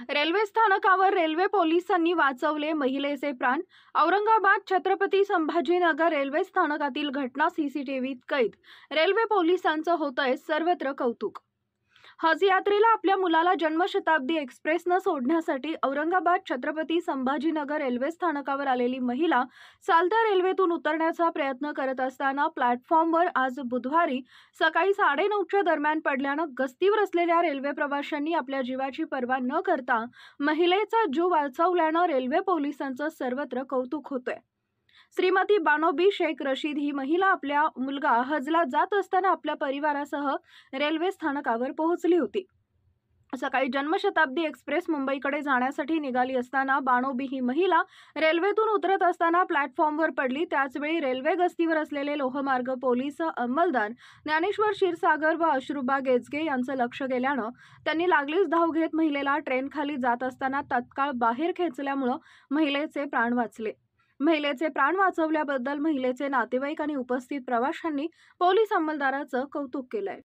Railway स्थानकावर railway पोलिसांनी वाचवले महिलेचे प्राण। औरंगाबाद छत्रपती संभाजीनगर रेल्वे स्थानकातील घटना सीसीटीव्हीत कैद। रेल्वे पोलिसांचं होतंय सर्वत्र कौतुक। हज यात्रेला आपल्या मुलाला जन्मशताब्दी एक्सप्रेसनं सोडण्यासाठी औरंगाबाद छत्रपती संभाजीनगर रेल्वे स्थानकावर आलेली महिला चालत्या रेल्वेतून उतरण्याचा प्रयत्न करत असताना प्लॅटफॉर्मवर आज बुधवारी सकाळी 9:30च्या दरम्यान पडल्यानं गस्तीवर असलेल्या रेल्वे प्रवाशांनी आपल्या जीवाची पर्वा न करता महिलेचा जीव वाचवल्यानं रेल्वे पोलिसांचं सर्वत्र कौतुक होतंय। श्रीमती बानोबी शेख रशीद ही महिला आपल्या मुलगा हजला जात असताना आपल्या परिवारासह रेल्वे स्थानकावर पोहोचली होती। सकाळी जन्मशताब्दी एक्सप्रेस मुंबईकडे जाण्यासाठी निघाली असताना बानोबी ही महिला रेल्वेतून उतरत असताना प्लॅटफॉर्मवर पडली। त्याचवेळी रेल्वे गस्तीवर असलेले लोहमार्ग पोलीस अंमलदार ज्ञानेश्वर क्षीरसागर व अश्रुबा गेजगे यांचं लक्ष गेल्यानं त्यांनी लागलीच धाव घेत महिलेला ट्रेनखाली जात असताना तत्काळ बाहेर खेचल्यामुळे महिलेचे प्राण वाचले। महिलेचे प्राण वाचवल्याबद्दल महिलेचे नातेवाईक आणि उपस्थित प्रवाशांनी पोलीस अंमलदाराचं कौतुक केलंय।